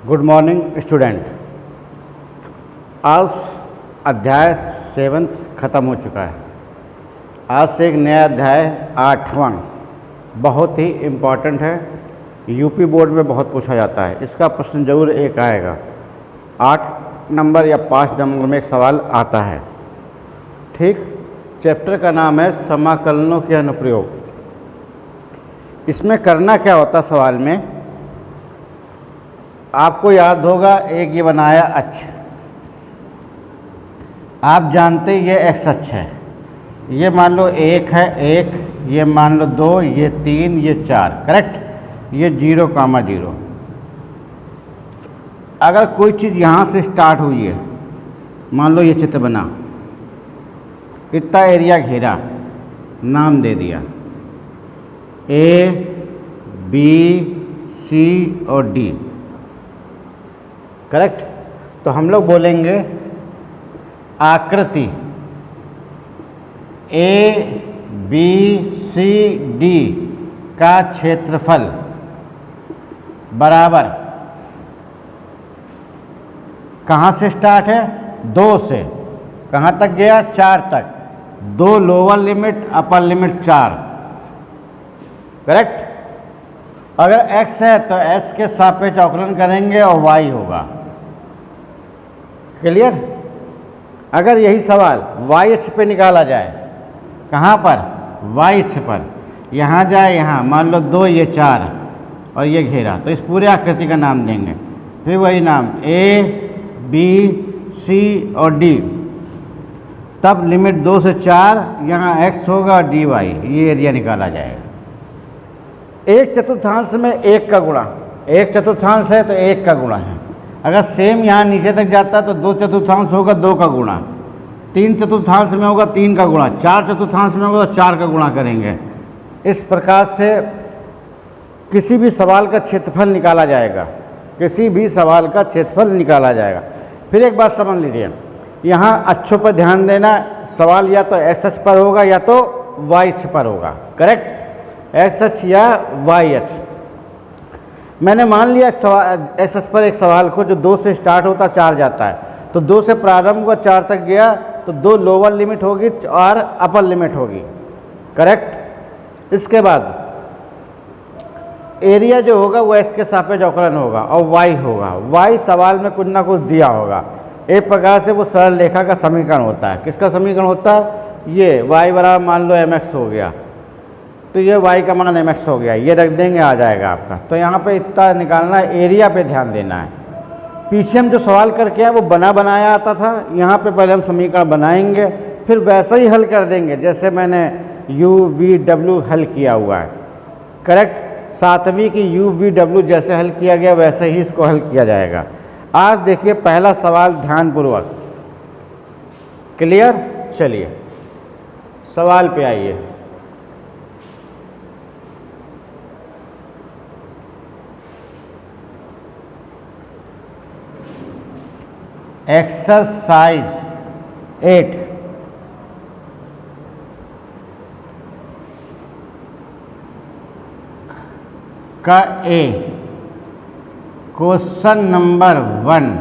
Good morning student. आज अध्याय 7 ख़त्म हो चुका है। आज से एक नया अध्याय 8वां बहुत ही इम्पॉर्टेंट है। यूपी बोर्ड में बहुत पूछा जाता है। इसका प्रश्न जरूर एक आएगा। 8 नंबर या 5 नंबर में एक सवाल आता है। ठीक, चैप्टर का नाम है समाकलनों के अनुप्रयोग। इसमें करना क्या होता है सवाल में, आपको याद होगा एक ये बनाया अक्ष, आप जानते ये एक्स अक्ष है। ये मान लो 1 है 1, ये मान लो 2, ये 3, ये 4, करेक्ट। ये 0,0। अगर कोई चीज़ यहाँ से स्टार्ट हुई है, मान लो ये चित्र बना, इतना एरिया घेरा, नाम दे दिया ए बी सी और डी, करेक्ट। तो हम लोग बोलेंगे आकृति ए बी सी डी का क्षेत्रफल बराबर, कहाँ से स्टार्ट है, 2 से कहाँ तक गया, 4 तक। 2 lower limit upper limit 4, correct. अगर x है तो s के सापेक्ष अवकलन करेंगे और y होगा, क्लियर। अगर यही सवाल y अक्ष पे निकाला जाए, कहाँ पर, y अक्ष पर, यहाँ जाए यहाँ, मान लो 2 ये 4 और ये घेरा, तो इस पूरे आकृति का नाम देंगे। फिर वही नाम a b c और d, तब लिमिट 2 से 4, यहाँ x होगा और dy, ये एरिया निकाला जाएगा। एक चतुर्थांश में 1 का गुणा, एक चतुर्थांश है तो 1 का गुणा है। अगर सेम यहाँ नीचे तक जाता है तो 2 चतुर्थांश होगा 2 का गुणा, 3 चतुर्थांश में होगा 3 का गुणा, 4 चतुर्थांश में होगा तो 4 का गुणा करेंगे। इस प्रकार से किसी भी सवाल का क्षेत्रफल निकाला जाएगा, किसी भी सवाल का क्षेत्रफल निकाला जाएगा। फिर एक बात समझ लीजिए, यहाँ अक्षों पर ध्यान देना। सवाल या तो एक्स अक्ष पर होगा या तो वाई अक्ष पर होगा, करेक्ट। एक्स अक्ष या वाई अक्ष। मैंने मान लिया एक्स अक्ष पर एक सवाल को जो 2 से स्टार्ट होता 4 जाता है, तो 2 से प्रारंभ हुआ 4 तक गया, तो 2 लोअर लिमिट होगी और अपर लिमिट होगी, करेक्ट। इसके बाद एरिया जो होगा वो एक्स के सापेक्ष अवकलन होगा और वाई होगा। वाई सवाल में कुछ ना कुछ दिया होगा। एक प्रकार से वो सरल रेखा का समीकरण होता है। किसका समीकरण होता है, ये वाई बराबर मान लो mx हो गया, तो ये y का मान mx हो गया, ये रख देंगे, आ जाएगा आपका। तो यहाँ पे इतना निकालना है, एरिया पे ध्यान देना है। पीछे हम जो सवाल करके आए वो बनाया आता था। यहाँ पे पहले हम समीकरण बनाएंगे, फिर वैसे ही हल कर देंगे जैसे मैंने u v w हल किया हुआ है, करेक्ट। 7वीं की u v w जैसे हल किया गया वैसे ही इसको हल किया जाएगा। आज देखिए पहला सवाल ध्यानपूर्वक, क्लियर। चलिए सवाल पे आइए। एक्सरसाइज 8 का ए, क्वेश्चन नंबर 1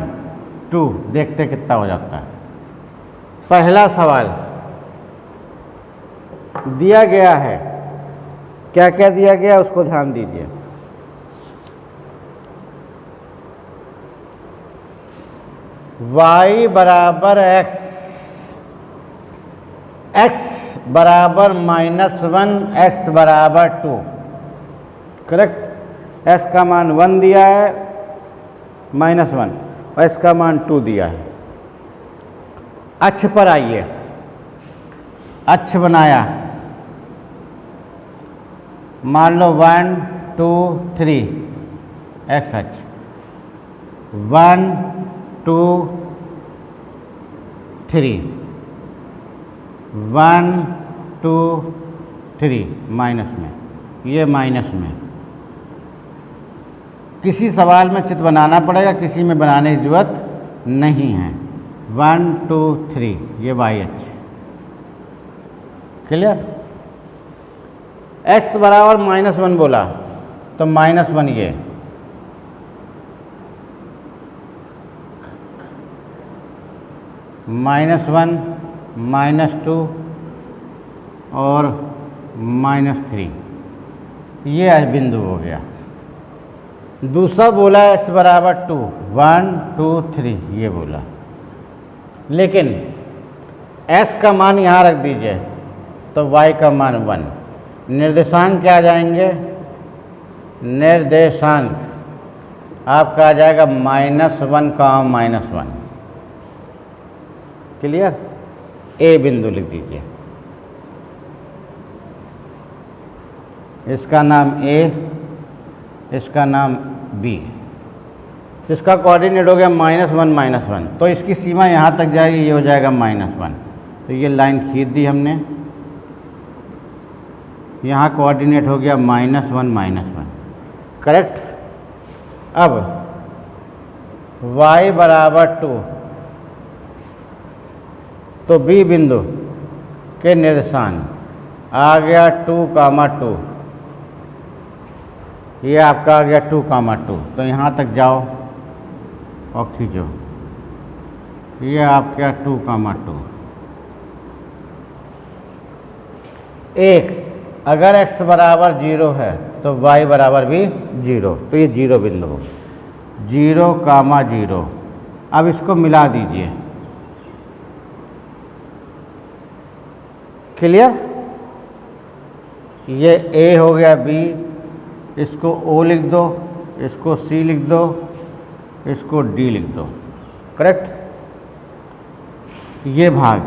2, देखते कितना हो जाता है। पहला सवाल दिया गया है, क्या क्या दिया गया उसको ध्यान दीजिए। y बराबर x, x बराबर -1, x बराबर 2, करेक्ट। s का मान 1 दिया है, -1, और s का मान 2 दिया है। अक्ष पर आइए, अक्ष बनाया, मान लो 1 2 3, x अक्ष, 1 2 3, 1 2 3, माइनस में, ये माइनस में। किसी सवाल में चित्र बनाना पड़ेगा, किसी में बनाने की जरूरत नहीं है। 1 2 3, ये वाई अक्ष, क्लियर। x बराबर -1 बोला तो -1 ये, -1, -2 और -3, ये बिंदु हो गया। दूसरा बोला x बराबर 2, 1 2 3, ये बोला, लेकिन x का मान यहाँ रख दीजिए तो y का मान 1। निर्देशांक क्या आ जाएंगे? निर्देशांक आपका आ जाएगा -1, -1। क्लियर? ए बिंदु लिख दीजिए, इसका नाम ए, इसका नाम बी। इसका कोऑर्डिनेट हो गया -1, -1, तो इसकी सीमा यहाँ तक जाएगी, ये हो जाएगा -1। तो ये लाइन खींच दी हमने, यहाँ कोऑर्डिनेट हो गया -1, -1, करेक्ट। अब y बराबर 2, तो बी बिंदु के निर्देशांक आ गया 2, ये आपका आ गया 2, तो यहाँ तक जाओ और खींचो, ये आपका 2, एक अगर x बराबर 0 है तो y बराबर भी 0, तो ये 0 बिंदु हो, 0, 0। अब इसको मिला दीजिए, क्लियर? ये a हो गया, b, इसको O लिख दो, इसको C लिख दो, इसको D लिख दो, करेक्ट। ये भाग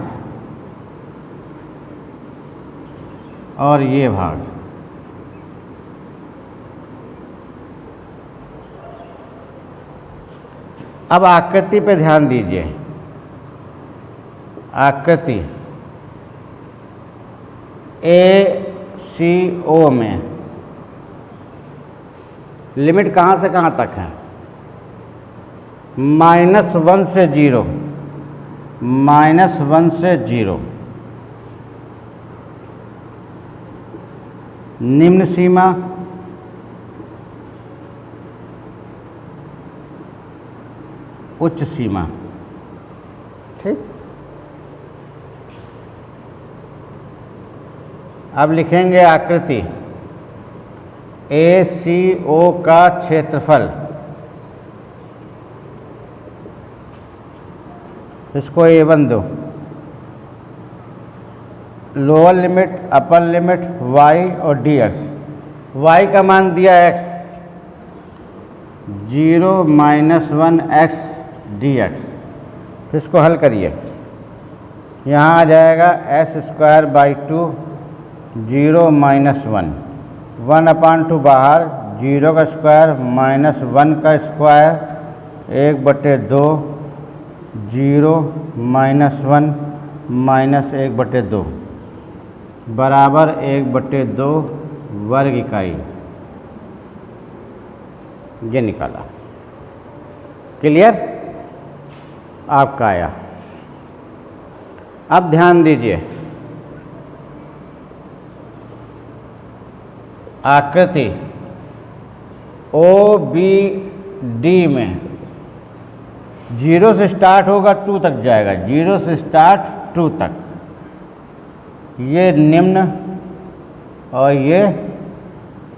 और ये भाग, अब आकृति पे ध्यान दीजिए। आकृति ACO में लिमिट कहाँ से कहाँ तक है? -1 से 0, -1 से 0। निम्न सीमा उच्च सीमा, ठीक। अब लिखेंगे आकृति ACO का क्षेत्रफल, इसको A1 दो, lower limit, upper limit y और dx। y का मान दिया x, 0 -1 x dx। इसको हल करिए, यहाँ आ जाएगा s²/2, 0 -1, 1/2 बाहर, 0 का स्क्वायर -1 का स्क्वायर, 1/2, 0 -1 -1/2 बराबर 1/2 वर्ग इकाई, ये निकाला। क्लियर? आपका आया। अब ध्यान दीजिए, आकृति OBD में 0 से स्टार्ट होगा 2 तक जाएगा, 0 से स्टार्ट 2 तक, ये निम्न और ये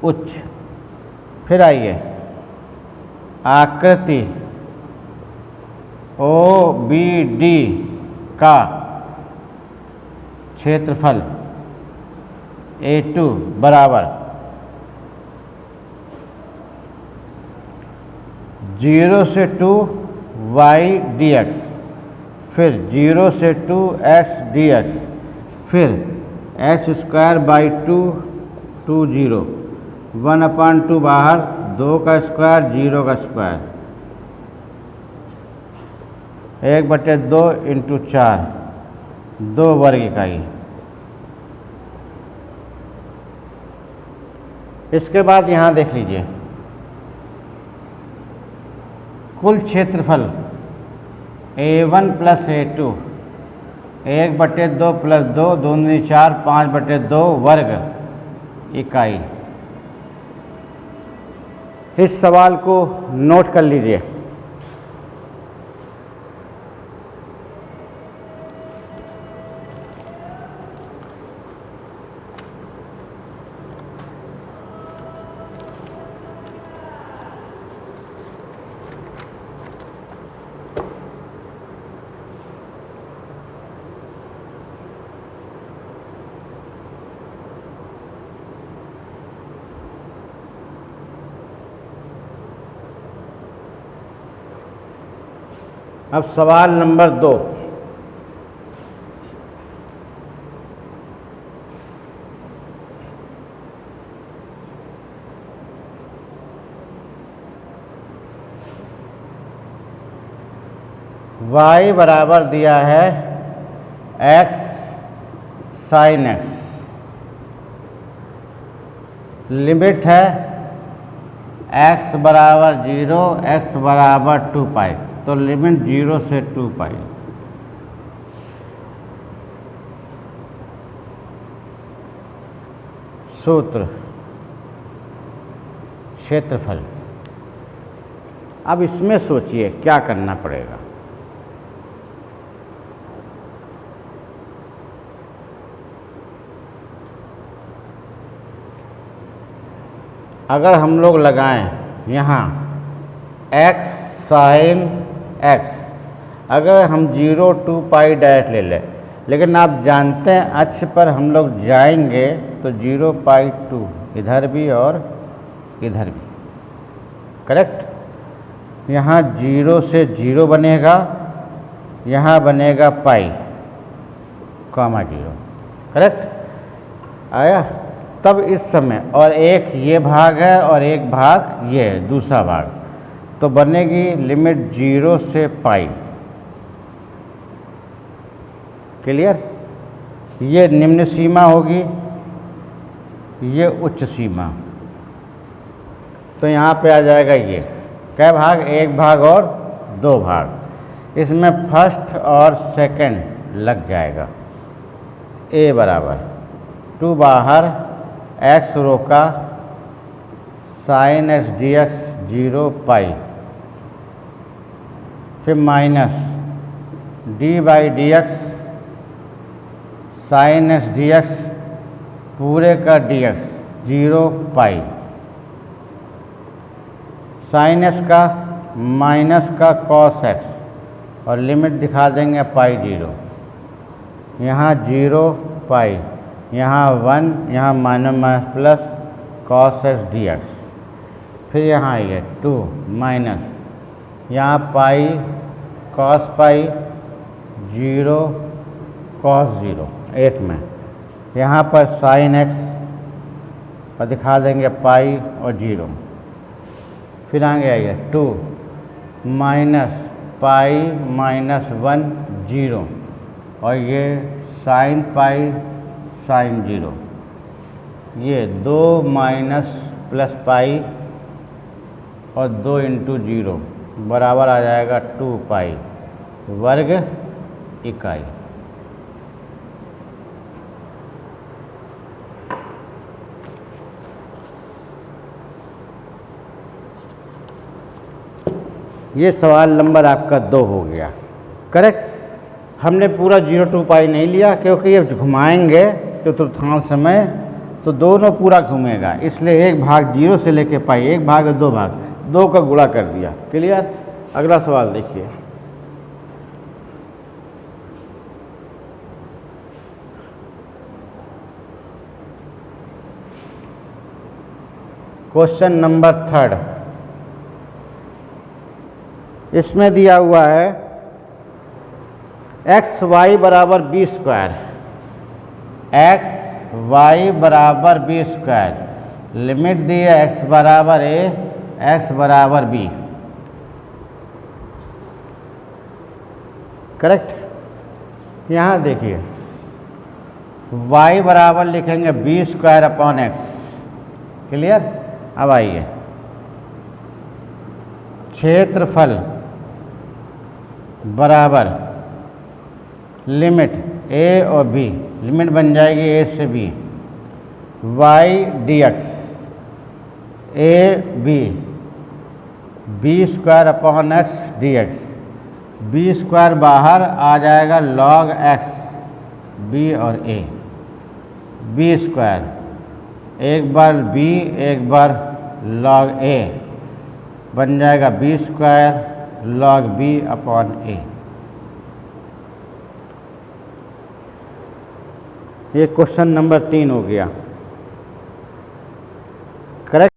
उच्च। फिर आइए, आकृति OBD का क्षेत्रफल A2 बराबर 0 से 2 y dx, फिर 0 से 2 x dx, फिर s²/2, 2 0, 1/2 बाहर, 2 का स्क्वायर, 0 का स्क्वायर, 1/2 × 4, 2 वर्ग इकाई। इसके बाद यहाँ देख लीजिए, कुल क्षेत्रफल A1 + A2, 1/2 + 2, 2 × 4, 5/2 वर्ग इकाई। इस सवाल को नोट कर लीजिए। अब सवाल नंबर 2, y बराबर दिया है x sin x, लिमिट है x बराबर 0, x बराबर 2 पाई, तो लिमिट 0 से 2 पाई। सूत्र क्षेत्रफल। अब इसमें सोचिए क्या करना पड़ेगा। अगर हम लोग लगाएं यहाँ x sin x, अगर हम 0 2 पाई डायरेक्ट ले लें, लेकिन आप जानते हैं अक्ष पर हम लोग जाएंगे तो 0 पाई 2 इधर भी और इधर भी, करेक्ट। यहाँ 0 से 0 बनेगा, यहाँ बनेगा पाई कॉमा 0, करेक्ट आया। तब इस समय और एक ये भाग है और एक भाग ये है दूसरा भाग, तो बनेगी लिमिट 0 से पाई। क्लियर। ये निम्न सीमा होगी, ये उच्च सीमा, तो यहाँ पे आ जाएगा ये क्या भाग, एक भाग और दो भाग। इसमें फर्स्ट और सेकंड लग जाएगा। a बराबर 2 बाहर, x रोका, sin x dx 0 पाई, फिर minus d by D x sin x dx पूरे का dx 0 पाई, sin x का माइनस का cos x और लिमिट दिखा देंगे पाई 0, यहाँ 0 पाई, यहाँ 1, यहाँ minus minus plus cos x dx, फिर यहाँ ये 2 माइनस, यहाँ पाई cos पाई 0 cos 0 1 में, यहाँ पर sin x और दिखा देंगे पाई और 0, फिर आगे आइए 2 माइनस पाई माइनस 1 0 और ये sin पाई sin 0, ये 2 माइनस प्लस पाई और 2 इंटू 0 बराबर आ जाएगा 2 पाई वर्ग इकाई। ये सवाल नंबर आपका 2 हो गया, करेक्ट। हमने पूरा 0 2 पाई नहीं लिया क्योंकि ये घुमाएंगे चतुर्थांश समय तो दोनों पूरा घूमेगा, इसलिए एक भाग 0 से लेके पाई, एक भाग 2 भाग, 2 का गुणा कर दिया। क्लियर। अगला सवाल देखिए, क्वेश्चन नंबर 3। इसमें दिया हुआ है एक्स वाई बराबर बी स्क्वायर, एक्स वाई बराबर बी स्क्वायर, लिमिट दी है एक्स बराबर ए, एक्स बराबर बी, करेक्ट। यहाँ देखिए y बराबर लिखेंगे B square upon X. Clear. अब आइए क्षेत्रफल बराबर लिमिट a और b, लिमिट बन जाएगी a से b, y dx a b, B square upon X D X, B square बाहर आ जाएगा log x, b और a, बी स्क्वायर एक बार b एक बार log a बन जाएगा B square log b upon a। ये क्वेश्चन नंबर 3 हो गया, करेक्ट।